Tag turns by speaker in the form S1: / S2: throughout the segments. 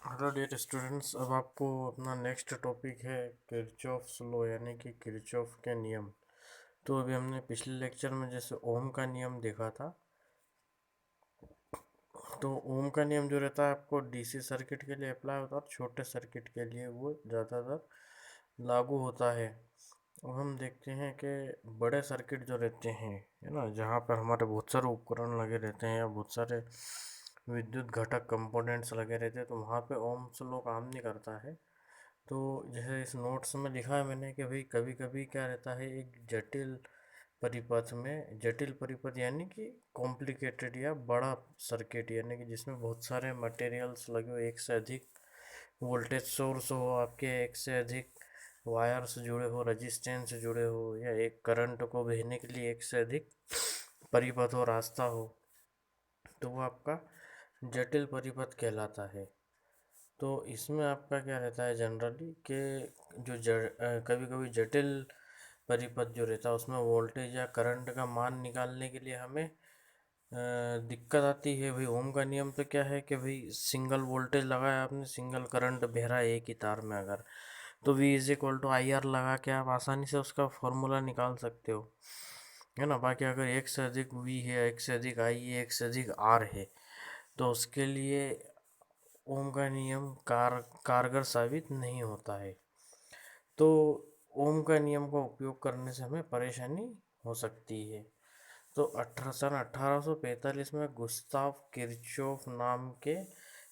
S1: Hello dear students. अब आपको अपना नेक्स्ट टॉपिक है किरचॉफ्स लॉ यानी कि किरचॉफ के नियम। तो अभी हमने पिछले लेक्चर में जैसे ओम का नियम देखा था। तो ओम का नियम जो रहता है आपको डीसी सर्किट के लिए अप्लाई होता है और छोटे सर्किट के लिए वो ज़्यादातर लागू होता है। अब हम देखते हैं कि बड़े सर्किट जो रहते हैं, है ना, जहाँ पर हमारे बहुत सारे उपकरण लगे रहते हैं या बहुत सारे विद्युत घटक कंपोनेंट्स लगे रहते हैं, तो वहाँ पे ओम्स लॉ काम नहीं करता है। तो जैसे इस नोट्स में लिखा है मैंने कि भाई कभी कभी क्या रहता है, एक जटिल परिपथ यानी कि कॉम्प्लिकेटेड या बड़ा सर्किट यानी कि जिसमें बहुत सारे मटेरियल्स लगे हो, एक से अधिक वोल्टेज सोर्स हो आपके, एक से अधिक वायर्स जुड़े हो, रजिस्टेंस जुड़े हो, या एक करंट को भेजने के लिए एक से अधिक परिपथ हो, रास्ता हो, तो वो आपका जटिल परिपथ कहलाता है। तो इसमें आपका क्या रहता है जनरली कि कभी कभी जटिल परिपथ जो रहता है उसमें वोल्टेज या करंट का मान निकालने के लिए हमें दिक्कत आती है। भाई ओम का नियम तो क्या है कि भाई सिंगल वोल्टेज लगाया आपने, सिंगल करंट बह रहा है एक ही तार में, अगर तो V is equal to I R लगा के आप आसानी से उसका फॉर्मूला निकाल सकते हो, है ना। बाकी अगर एक से अधिक V है, एक से अधिक I है, एक से अधिक R है, तो उसके लिए ओम का नियम कारगर साबित नहीं होता है। तो ओम का नियम का उपयोग करने से हमें परेशानी हो सकती है। तो 1845 में गुस्ताव किरचॉफ नाम के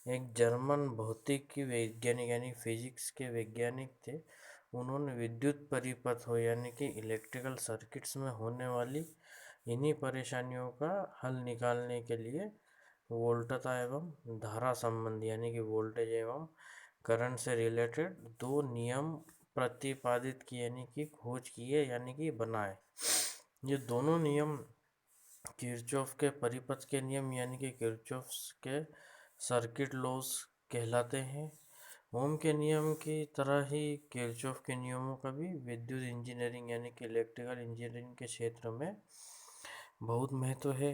S1: एक जर्मन भौतिकी वैज्ञानिक यानी फिजिक्स के वैज्ञानिक थे। उन्होंने विद्युत परिपथ हो यानी कि इलेक्ट्रिकल सर्किट्स में होने वाली इन्हीं परेशानियों का हल निकालने के लिए वोल्टता एवं धारा संबंध यानी कि वोल्टेज एवं करंट से रिलेटेड दो नियम प्रतिपादित किए यानी कि खोज किए यानी कि बनाए। ये दोनों नियम किरचॉफ के परिपथ के नियम यानी कि किरचॉफ के सर्किट लॉज कहलाते हैं। ओम के नियम की तरह ही किरचॉफ के नियमों का भी विद्युत इंजीनियरिंग यानी कि इलेक्ट्रिकल इंजीनियरिंग के क्षेत्र में बहुत महत्व है।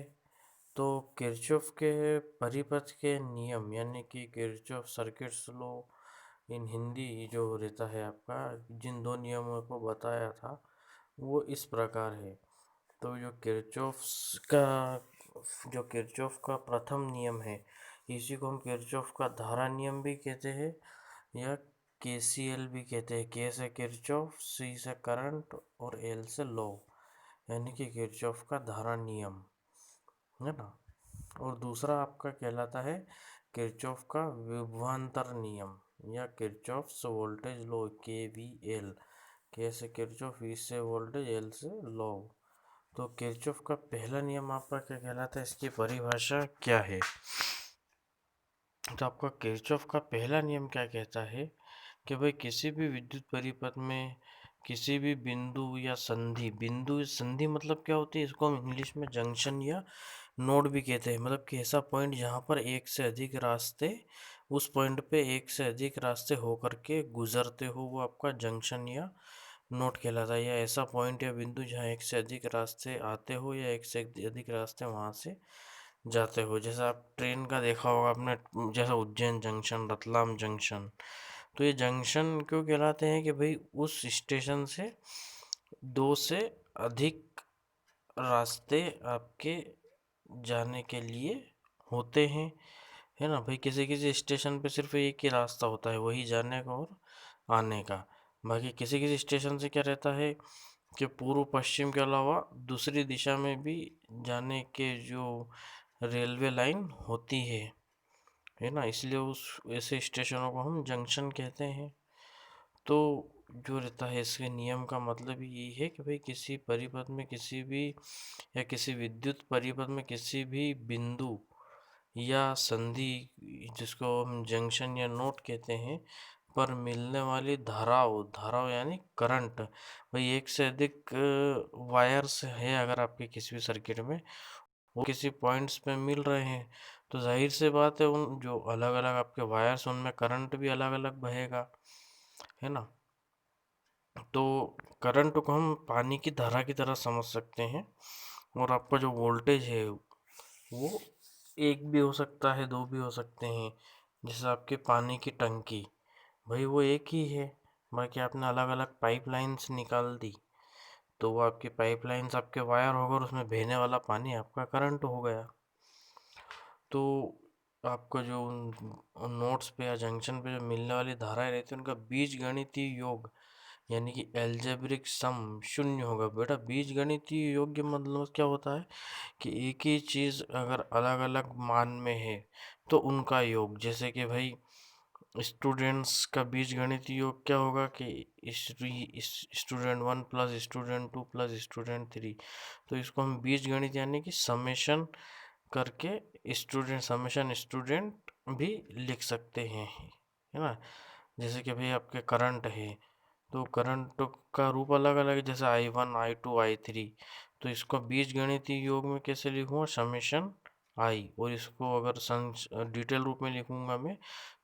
S1: तो किरचॉफ के परिपथ के नियम यानी कि Kirchhoff circuits law in Hindi जो रहता है आपका, जिन दो नियमों को बताया था वो इस प्रकार है। तो जो किरचॉफ का प्रथम नियम है, इसी को हम किरचॉफ का धारा नियम भी कहते हैं या केसीएल भी कहते हैं। के से किरचॉफ, सी से करंट और एल से लॉ यानी कि किरचॉफ का धारा नियम, है ना। और दूसरा आपका कहलाता है किरचॉफ का विभवांतर नियम या किरचॉफ्स वोल्टेज लॉ, के वी एल। के से किरचॉफ, वी से वोल्टेज, एल से लॉ। तो किरचॉफ का पहला नियम आपका क्या कहलाता है, इसकी परिभाषा क्या है। तो आपका किरचॉफ का पहला नियम क्या कहता है कि भाई किसी भी विद्युत परिपथ में किसी भी बिंदु संधि मतलब क्या होती है, इसको हम इंग्लिश में जंक्शन या नोड भी कहते हैं। मतलब कि ऐसा पॉइंट जहाँ पर एक से अधिक रास्ते, उस पॉइंट पे एक से अधिक रास्ते होकर के गुजरते हो, वो आपका जंक्शन या नोड कहलाता है। या ऐसा पॉइंट या बिंदु जहाँ एक से अधिक रास्ते आते हो या एक से अधिक रास्ते वहाँ से जाते हो। जैसा आप ट्रेन का देखा होगा आपने, जैसा उज्जैन जंक्शन, रतलाम जंक्शन। तो ये जंक्शन क्यों कहलाते हैं कि भाई उस स्टेशन से दो से अधिक रास्ते आपके जाने के लिए होते हैं, है ना। भाई किसी किसी स्टेशन पे सिर्फ एक ही रास्ता होता है, वही जाने का और आने का। बाकी किसी किसी स्टेशन से क्या रहता है कि पूर्व पश्चिम के अलावा दूसरी दिशा में भी जाने के जो रेलवे लाइन होती है ना, इसलिए उस ऐसे स्टेशनों को हम जंक्शन कहते हैं। तो जो रहता है इसके नियम का मतलब ही यही है कि भाई किसी परिपथ में किसी भी या किसी विद्युत परिपथ में किसी भी बिंदु या संधि, जिसको हम जंक्शन या नोड कहते हैं, पर मिलने वाली धाराओं यानी करंट, भाई एक से अधिक वायर्स है अगर आपके किसी भी सर्किट में, वो किसी पॉइंट्स पे मिल रहे हैं, तो जाहिर सी बात है उन जो अलग अलग आपके वायर्स उनमें करंट भी अलग अलग बहेगा, है ना। तो करंट को हम पानी की धारा की तरह समझ सकते हैं। और आपका जो वोल्टेज है वो एक भी हो सकता है, दो भी हो सकते हैं। जैसे आपके पानी की टंकी, भाई वो एक ही है, बाकी आपने अलग अलग पाइपलाइंस निकाल दी, तो वो आपकी पाइपलाइंस आपके वायर होगा और उसमें बहने वाला पानी आपका करंट हो गया। तो आपका जो उन नोड्स पे या जंक्शन पे जो मिलने वाली धाराएं रहती है उनका बीजगणितीय योग यानी कि एल्जेब्रिक सम शून्य होगा। बेटा बीजगणितीय योग मतलब क्या होता है कि एक ही चीज़ अगर अलग अलग मान में है तो उनका योग, जैसे कि भाई स्टूडेंट्स का बीजगणितीय योग क्या होगा कि student 1 plus student 2 plus student 3, तो इसको हम बीजगणित यानी कि समेशन करके स्टूडेंट समेशन स्टूडेंट भी लिख सकते हैं, है ना। जैसे कि भाई आपके करंट है, तो करंट का रूप अलग अलग है, जैसे I1 I2 I3, तो इसको बीजगणितीय योग में कैसे लिखूँगा, समेशन आई, और इसको अगर डिटेल रूप में लिखूँगा मैं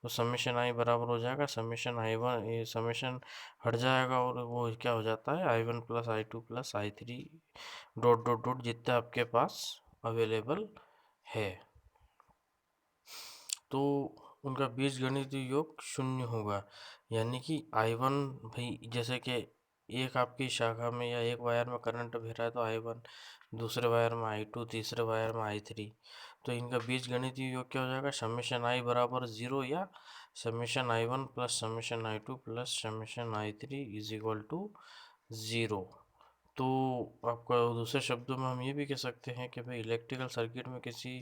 S1: तो समेशन आई बराबर हो जाएगा समेशन I1, ये समेशन हट जाएगा और वो क्या हो जाता है I1 plus I2 plus I3 dot dot dot जितना आपके पास अवेलेबल है, तो उनका बीजगणितीय योग शून्य होगा। यानी कि I1 भाई जैसे कि एक आपकी शाखा में या एक वायर में करंट बह रहा है तो I1, दूसरे वायर में I2, तीसरे वायर में I3, तो इनका बीजगणितीय योग क्या हो जाएगा, समेशन आई बराबर 0 या summation I1 plus summation I2 plus summation I3 is equal to 0। तो आपका दूसरे शब्दों में हम ये भी कह सकते हैं कि भाई इलेक्ट्रिकल सर्किट में किसी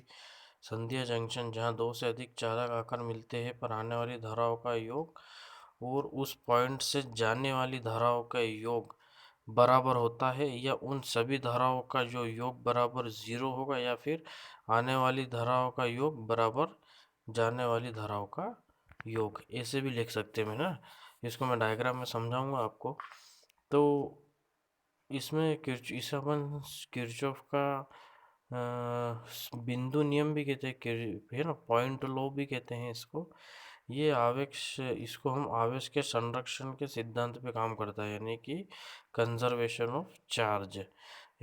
S1: संधिया जंक्शन जहां दो से अधिक चालक आकर मिलते हैं पर आने वाली धाराओं का योग और उस पॉइंट से जाने वाली धाराओं का योग बराबर होता है, या उन सभी धाराओं का जो योग बराबर 0 होगा, या फिर आने वाली धाराओं का योग बराबर जाने वाली धाराओं का योग, ऐसे भी लिख सकते हैं ना। इसको मैं डायग्राम में समझाऊंगा आपको। तो इसमें इसे अपन किरचॉफ का बिंदु नियम भी कहते हैं, है ना, पॉइंट लॉ भी कहते हैं इसको। ये इसको हम आवेश के संरक्षण के सिद्धांत पे काम करता है, यानी कि कंजर्वेशन ऑफ चार्ज।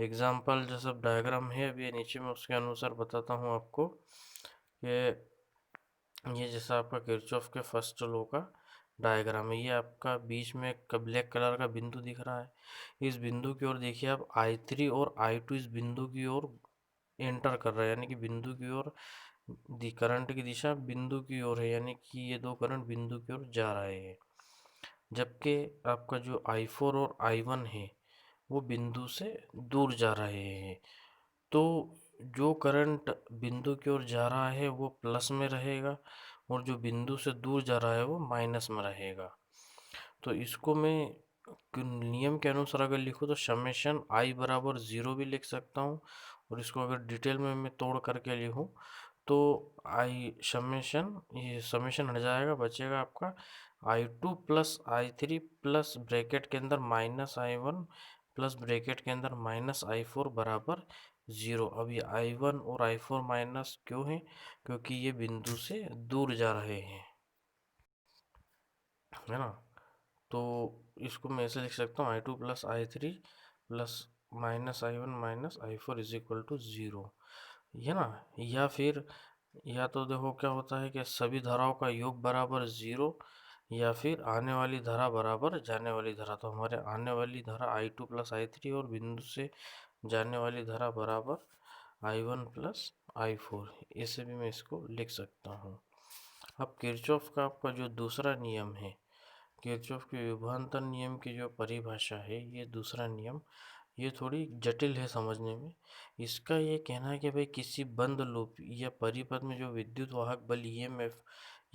S1: एग्जाम्पल जैसे डायग्राम है अभी नीचे में उसके अनुसार बताता हूँ आपको कि ये जैसा आपका किरचॉफ के फर्स्ट लॉ का डायग्राम है, ये आपका बीच में एक ब्लैक कलर का बिंदु दिख रहा है। इस बिंदु की ओर देखिए आप I3 और I2 इस बिंदु की ओर एंटर कर रहा है, यानी कि बिंदु की ओर करंट की दिशा बिंदु की ओर है, यानी कि ये दो करंट बिंदु की ओर जा रहे हैं। जबकि आपका जो I4 और I1 है वो बिंदु से दूर जा रहे हैं। तो जो करंट बिंदु की ओर जा रहा है वो प्लस में रहेगा और जो बिंदु से दूर जा रहा है वो माइनस में रहेगा। तो इसको मैं नियम के अनुसार अगर लिखूँ तो समेशन आई बराबर 0 भी लिख सकता हूँ, और इसको अगर डिटेल में मैं तोड़ करके लिखूँ तो आई समेशन, ये समेशन हट जाएगा, बचेगा आपका I2 plus I3 plus bracket के अंदर माइनस I1 प्लस ब्रैकेट के अंदर माइनस I4 बराबर 0। अब ये I1 और I4 माइनस क्यों है, क्योंकि ये बिंदु से दूर जा रहे हैं, है ना। तो इसको मैं ऐसे लिख सकता हूँ I2 plus I3 plus minus I1 minus I4 is equal to 0, है ना। या फिर या तो देखो क्या होता है कि सभी धाराओं का योग बराबर 0, या फिर आने वाली धारा बराबर जाने वाली धारा। तो हमारे आने वाली धारा I2 प्लस I3 और बिंदु से जाने वाली धारा बराबर I1 प्लस I4, ऐसे भी मैं इसको लिख सकता हूँ। अब किरचॉफ का आपका जो दूसरा नियम है, किरचॉफ के विभवांतर नियम की जो परिभाषा है, ये दूसरा नियम ये थोड़ी जटिल है समझने में। इसका ये कहना है कि भाई किसी बंद लूप या परिपथ में जो विद्युत वाहक बल ईएमएफ,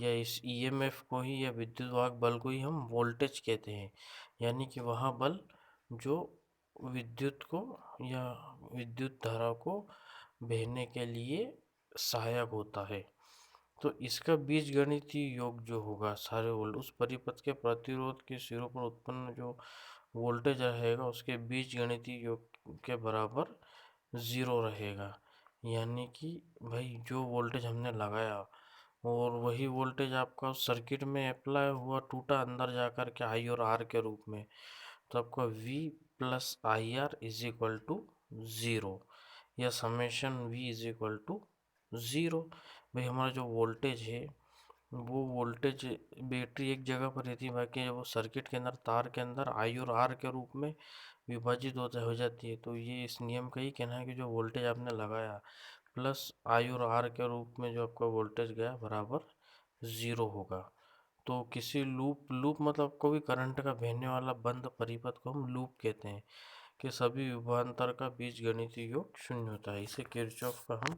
S1: या इस ईएमएफ को ही या विद्युत वाहक बल को ही हम वोल्टेज कहते हैं, यानी कि वह बल जो विद्युत को या विद्युत धारा को बहने के लिए सहायक होता है। तो इसका बीजगणितीय योग जो होगा सारे वोल्ट उस परिपथ के प्रतिरोध के सिरों पर उत्पन्न जो वोल्टेज रहेगा उसके बीजगणितीय योग के बराबर 0 रहेगा। यानी कि भाई जो वोल्टेज हमने लगाया और वही वोल्टेज आपका उस सर्किट में अप्लाई हुआ, टूटा अंदर जाकर के आई और आर के रूप में, तो आपका V plus I R is equal to 0, या summation V is equal to 0। भाई हमारा जो वोल्टेज है वो वोल्टेज बैटरी एक जगह पर रहती है, बाकी वो सर्किट के अंदर तार के अंदर आई और आर के रूप में विभाजित हो जाती है। तो ये इस नियम का ही कहना है कि जो वोल्टेज आपने लगाया प्लस आई और आर के रूप में जो आपका वोल्टेज गया बराबर ज़ीरो होगा। तो किसी लूप मतलब कोई करंट का बहने वाला बंद परिपथ को हम लूप कहते हैं कि सभी विभवांतर का बीजगणितीय योग शून्य होता है। इसे किरचॉफ का हम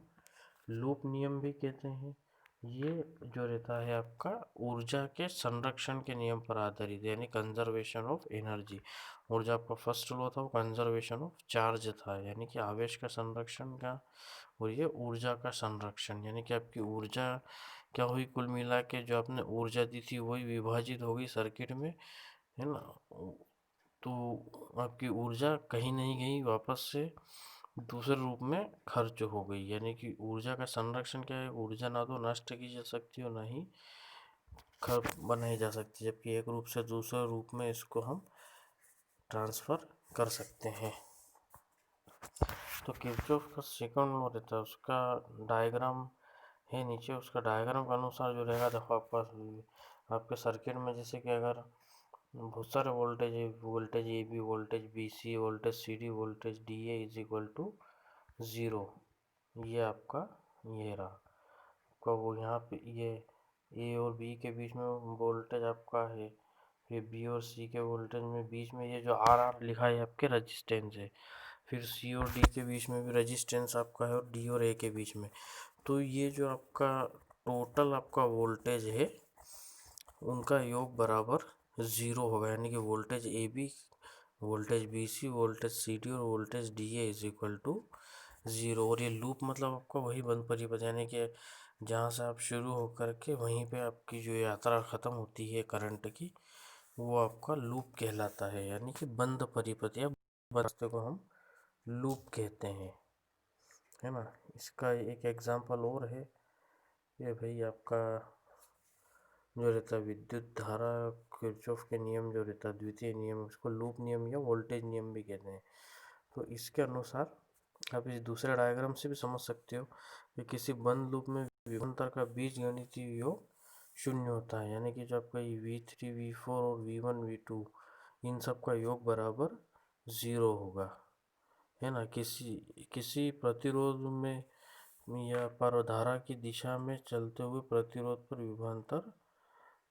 S1: लूप नियम भी कहते हैं। ये जो रहता है आपका ऊर्जा के संरक्षण के नियम पर आधारित, यानी कंजर्वेशन ऑफ एनर्जी। ऊर्जा आपका फर्स्ट लॉ था वो कंजर्वेशन ऑफ चार्ज था, यानी कि आवेश का संरक्षण का। और ये ऊर्जा का संरक्षण, यानी कि आपकी ऊर्जा क्या हुई, कुल मिला के जो आपने ऊर्जा दी थी वही विभाजित हो गई सर्किट में, है ना। तो आपकी ऊर्जा कहीं नहीं गई, वापस से दूसरे रूप में खर्च हो गई। यानी कि ऊर्जा का संरक्षण क्या है, ऊर्जा ना तो नष्ट की जा सकती और ना ही बनाई जा सकती, जबकि एक रूप से दूसरे रूप में इसको हम ट्रांसफ़र कर सकते हैं। तो किरचॉफ का सेकंड लॉ रहता है, उसका डायग्राम है नीचे। उसका डायग्राम के अनुसार जो रहेगा, देखो आपके सर्किट में जैसे कि अगर बहुत सारे वोल्टेज है, voltage A B, voltage B C, voltage C D, voltage D A is equal to zero. ये आपका ये रहा आपका वो यहाँ पे ये ए और बी के बीच में वोल्टेज आपका है, फिर बी और सी के वोल्टेज में बीच में ये जो आर आर लिखा है आपके रजिस्टेंस है, फिर सी और डी के बीच में भी रजिस्टेंस आपका है और डी और ए के बीच में। तो ये जो आपका टोटल आपका वोल्टेज है उनका योग बराबर ज़ीरो होगा, यानी कि voltage A B, voltage B C, voltage C D और voltage D A is equal to zero. और ये लूप मतलब आपका वही बंद परिपथ, यानी कि जहाँ से आप शुरू होकर के वहीं पे आपकी जो यात्रा ख़त्म होती है करंट की, वो आपका लूप कहलाता है, यानी कि बंद परिपथ या रास्ते को हम लूप कहते हैं, है ना। इसका एक एग्जांपल और है, ये भाई आपका जो रहता है विद्युत धारा किरचॉफ के नियम जो रहता है द्वितीय नियम, उसको लूप नियम या वोल्टेज नियम भी कहते हैं। तो इसके अनुसार आप इस दूसरे डायग्राम से भी समझ सकते हो कि किसी बंद लूप में विभवांतर का बीजगणितीय योग शून्य होता है, यानी कि जो आपका V3 V4 और V1 V2 इन सब का योग बराबर ज़ीरो होगा, है ना। किसी किसी प्रतिरोध में या पर धारा की दिशा में चलते हुए प्रतिरोध पर विभवांतर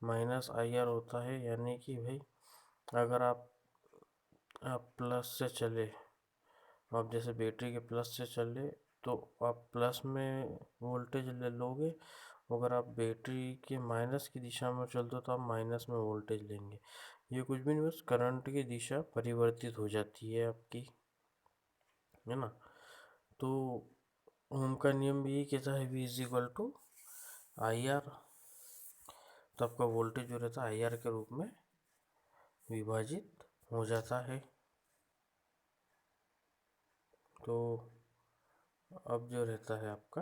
S1: माइनस आई आर होता है, यानी कि भाई अगर आप प्लस से चले, आप जैसे बैटरी के प्लस से चले तो आप प्लस में वोल्टेज ले लोगे, अगर आप बैटरी के माइनस की दिशा में चलते हो तो आप माइनस में वोल्टेज लेंगे। ये कुछ भी नहीं, बस करंट की दिशा परिवर्तित हो जाती है आपकी, है ना। तो ओम का नियम भी यही कहता है V is equal to I R. तो आपका वोल्टेज जो रहता है आई आर के रूप में विभाजित हो जाता है। तो अब जो रहता है आपका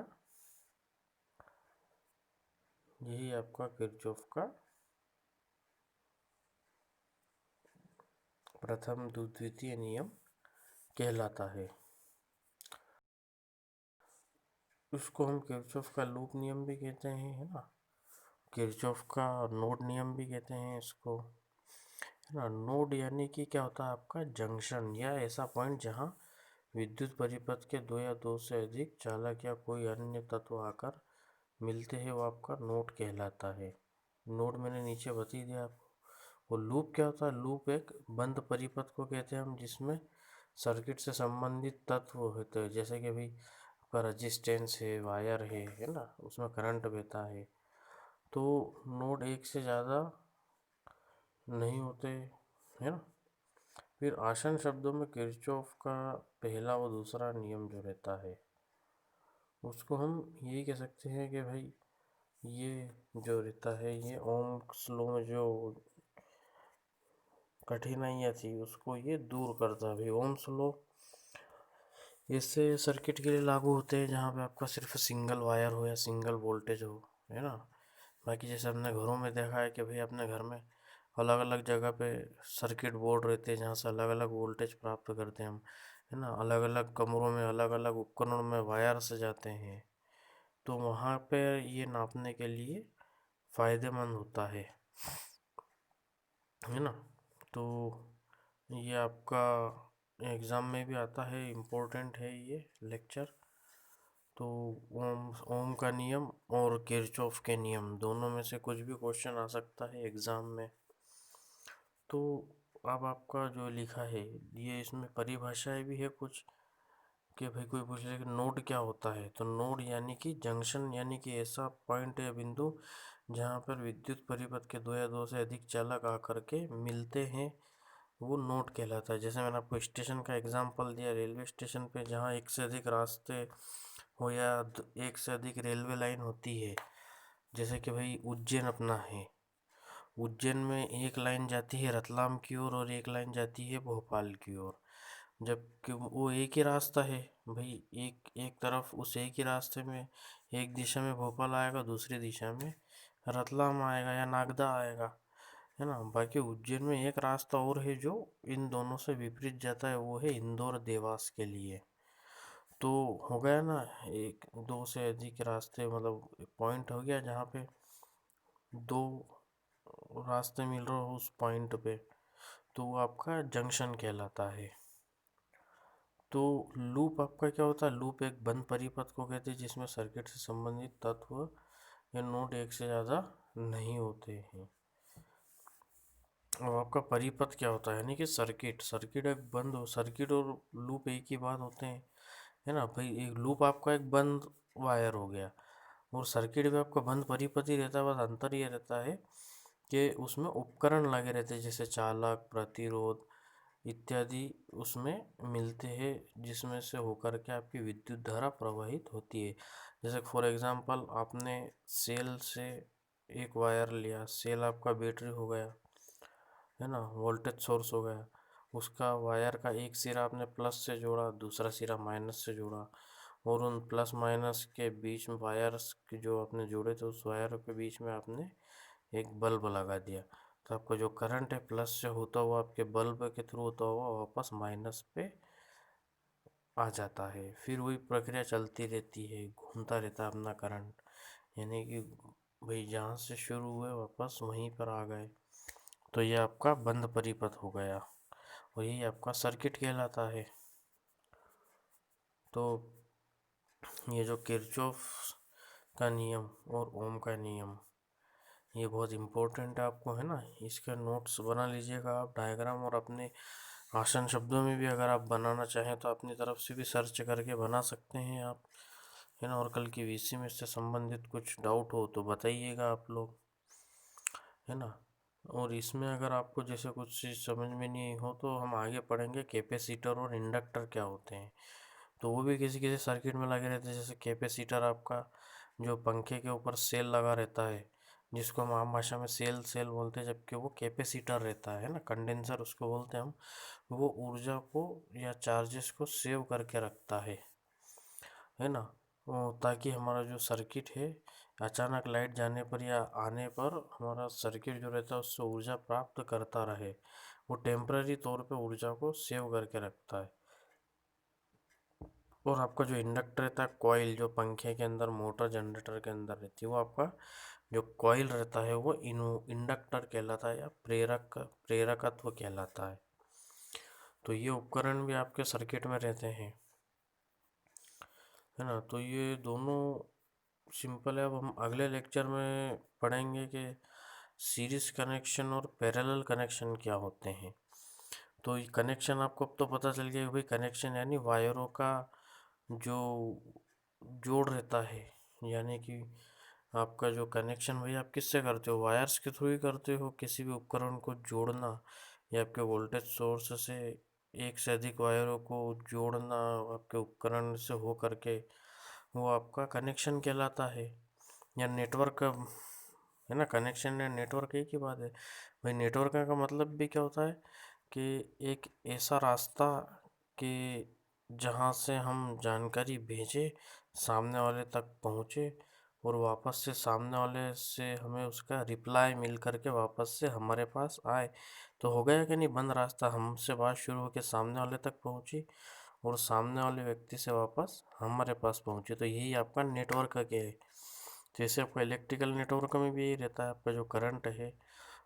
S1: यही आपका किरचॉफ का प्रथम द्वितीय नियम कहलाता है। उसको हम किरचॉफ का लूप नियम भी कहते हैं, है ना। किरचॉफ का नोड नियम भी कहते हैं इसको, है ना। नोड यानी कि क्या होता है आपका जंक्शन या ऐसा पॉइंट जहाँ विद्युत परिपथ के दो या दो से अधिक चालक या कोई अन्य तत्व आकर मिलते हैं, वो आपका नोड कहलाता है। नोड मैंने नीचे बता ही दिया आपको। वो लूप क्या होता है, लूप एक बंद परिपथ को कहते हैं हम, जिसमें सर्किट से संबंधित तत्व होते हैं, जैसे कि भाई आपका रजिस्टेंस है, वायर है ना, उसमें करंट बहता है। तो नोड एक से ज़्यादा नहीं होते, है ना। फिर आसान शब्दों में किरचॉफ का पहला व दूसरा नियम जो रहता है उसको हम यही कह सकते हैं कि भाई ये जो रहता है ये ओम्स लॉ में जो कठिनाइयाँ थी उसको ये दूर करता है। भाई ओम्स लॉ ऐसे सर्किट के लिए लागू होते हैं जहाँ पे आपका सिर्फ सिंगल वायर हो या सिंगल वोल्टेज हो, है ना। बाकी जैसे हमने घरों में देखा है कि भाई अपने घर में अलग अलग जगह पे सर्किट बोर्ड रहते हैं जहाँ से अलग अलग वोल्टेज प्राप्त करते हैं हम, है ना। अलग अलग कमरों में अलग अलग उपकरणों में वायर से जाते हैं, तो वहाँ पे ये नापने के लिए फ़ायदेमंद होता है ना। तो ये आपका एग्ज़ाम में भी आता है, इम्पोर्टेंट है ये लेक्चर। तो ओम ओम का नियम और किरचॉफ के नियम दोनों में से कुछ भी क्वेश्चन आ सकता है एग्ज़ाम में। तो अब आपका जो लिखा है ये इसमें परिभाषाएं भी है कुछ, कि भाई कोई पूछ ले कि नोड क्या होता है, तो नोड यानी कि जंक्शन, यानी कि ऐसा पॉइंट या बिंदु जहाँ पर विद्युत परिपथ के दो या दो से अधिक चालक आकर के मिलते हैं, वो नोड कहलाता है। जैसे मैंने आपको स्टेशन का एग्जांपल दिया, रेलवे स्टेशन पे जहाँ एक से अधिक रास्ते हो या एक से अधिक रेलवे लाइन होती है। जैसे कि भाई उज्जैन अपना है, उज्जैन में एक लाइन जाती है रतलाम की ओर और एक लाइन जाती है भोपाल की ओर, जबकि वो एक ही रास्ता है भाई। एक एक तरफ उस एक ही रास्ते में एक दिशा में भोपाल आएगा, दूसरी दिशा में रतलाम आएगा या नागदा आएगा, है ना। बाकी उज्जैन में एक रास्ता और है जो इन दोनों से विपरीत जाता है, वो है इंदौर देवास के लिए। तो हो गया ना, एक दो से अधिक रास्ते, मतलब पॉइंट हो गया जहाँ पे दो रास्ते मिल रहे हो उस पॉइंट पे, तो वो आपका जंक्शन कहलाता है। तो लूप आपका क्या होता है, लूप एक बंद परिपथ को कहते हैं जिसमें सर्किट से संबंधित तत्व या नोड एक से ज़्यादा नहीं होते हैं। अब आपका परिपथ क्या होता है, यानी कि सर्किट, सर्किट एक बंद हो, सर्किट और लूप एक ही बात होते हैं, है ना भाई। एक लूप आपका एक बंद वायर हो गया, और सर्किट भी आपका बंद परिपथ ही रहता है, बस अंतर ये रहता है कि उसमें उपकरण लगे रहते हैं, जैसे चालक, प्रतिरोध इत्यादि उसमें मिलते हैं, जिसमें से होकर के आपकी विद्युत धारा प्रवाहित होती है। जैसे फॉर एग्जांपल आपने सेल से एक वायर लिया, सेल आपका बैटरी हो गया, है ना, वोल्टेज सोर्स हो गया। उसका वायर का एक सिरा आपने प्लस से जोड़ा, दूसरा सिरा माइनस से जोड़ा, और उन प्लस माइनस के बीच में वायर्स के जो आपने जोड़े थे उस वायर के बीच में आपने एक बल्ब लगा दिया। तो आपका जो करंट है प्लस से होता हुआ आपके बल्ब के थ्रू होता हुआ वापस माइनस पे आ जाता है। फिर वही प्रक्रिया चलती रहती है, घूमता रहता है अपना करंट, यानी कि भाई जहाँ से शुरू हुए वापस वहीं पर आ गए। तो ये आपका बंद परिपथ हो गया, और यही आपका सर्किट कहलाता है। तो ये जो किरचॉफ का नियम और ओम का नियम, ये बहुत इम्पोर्टेंट है आपको, है ना। इसके नोट्स बना लीजिएगा आप, डायग्राम, और अपने आसान शब्दों में भी अगर आप बनाना चाहें तो अपनी तरफ से भी सर्च करके बना सकते हैं आप, है ना। और कल की वीसी में इससे संबंधित कुछ डाउट हो तो बताइएगा आप लोग, है ना। और इसमें अगर आपको जैसे कुछ चीज़ समझ में नहीं हो तो हम आगे पढ़ेंगे कैपेसिटर और इंडक्टर क्या होते हैं, तो वो भी किसी किसी सर्किट में लगे रहते हैं। जैसे कैपेसिटर आपका जो पंखे के ऊपर सेल लगा रहता है, जिसको हम आम भाषा में सेल सेल बोलते हैं, जबकि वो कैपेसिटर रहता है ना, कंडेंसर उसको बोलते हैं हम। वो ऊर्जा को या चार्जेस को सेव करके रखता है ना। ताकि हमारा जो सर्किट है अचानक लाइट जाने पर या आने पर हमारा सर्किट जो रहता है उससे ऊर्जा प्राप्त करता रहे, वो टेम्पररी तौर पे ऊर्जा को सेव करके रखता है। और आपका जो इंडक्टर रहता है, कॉइल जो पंखे के अंदर, मोटर जनरेटर के अंदर रहती है, वो आपका जो कॉइल रहता है वो इंडक्टर कहलाता है, या प्रेरकत्व कहलाता है। तो ये उपकरण भी आपके सर्किट में रहते हैं, है ना। तो ये दोनों सिंपल है। अब हम अगले लेक्चर में पढ़ेंगे कि सीरीज कनेक्शन और पैरेलल कनेक्शन क्या होते हैं। तो ये कनेक्शन आपको अब तो पता चल गया कि भाई कनेक्शन यानी वायरों का जो जोड़ रहता है, यानी कि आपका जो कनेक्शन भाई आप किससे करते हो, वायर्स के थ्रू ही करते हो। किसी भी उपकरण को जोड़ना या आपके वोल्टेज सोर्स से एक से अधिक वायरों को जोड़ना आपके उपकरण से हो करके, वो आपका कनेक्शन कहलाता है। या नेटवर्क, है ना, कनेक्शन या नेटवर्क एक ही बात है भाई। नेटवर्क का मतलब भी क्या होता है कि एक ऐसा रास्ता कि जहाँ से हम जानकारी भेजें, सामने वाले तक पहुँचे, और वापस से सामने वाले से हमें उसका रिप्लाई मिल करके वापस से हमारे पास आए। तो हो गया कि नहीं, बंद रास्ता हमसे बात शुरू होकर सामने वाले तक पहुँची, और सामने वाले व्यक्ति से वापस हमारे पास पहुँचे, तो यही आपका नेटवर्क का क्या है। जैसे आपका इलेक्ट्रिकल नेटवर्क में भी यही रहता है, आपका जो करंट है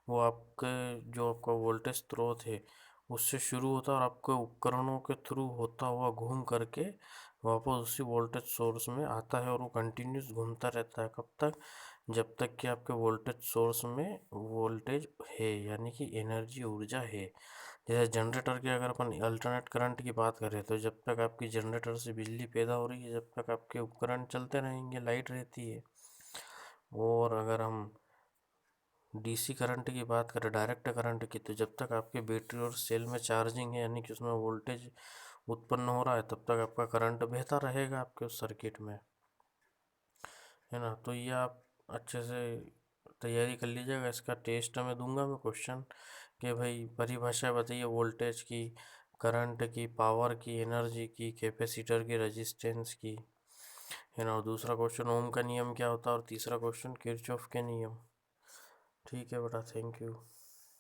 S1: वो आपके जो आपका वोल्टेज स्रोत है उससे शुरू होता है और आपके उपकरणों के थ्रू होता हुआ घूम करके वापस उसी वोल्टेज सोर्स में आता है, और वो कंटिन्यूस घूमता रहता है। कब तक? जब तक कि आपके वोल्टेज सोर्स में वोल्टेज है, यानी कि एनर्जी, ऊर्जा है। जैसे जनरेटर की अगर अपन अल्टरनेट करंट की बात करें तो जब तक आपकी जनरेटर से बिजली पैदा हो रही है, जब तक आपके उपकरण चलते रहेंगे, लाइट रहती है। और अगर हम डीसी करंट की बात करें, डायरेक्ट करंट की, तो जब तक आपके बैटरी और सेल में चार्जिंग है, यानी कि उसमें वोल्टेज उत्पन्न हो रहा है, तब तक आपका करंट बहता रहेगा आपके उस सर्किट में, है ना। तो ये आप अच्छे से तैयारी कर लीजिएगा। इसका टेस्ट मैं दूंगा, मैं क्वेश्चन कि भाई परिभाषा बताइए वोल्टेज की, करंट की, पावर की, एनर्जी की, कैपेसिटर की, रेजिस्टेंस की, है ना। और दूसरा क्वेश्चन ओम का नियम क्या होता है, और तीसरा क्वेश्चन किरचॉफ के नियम। ठीक है बेटा, थैंक यू।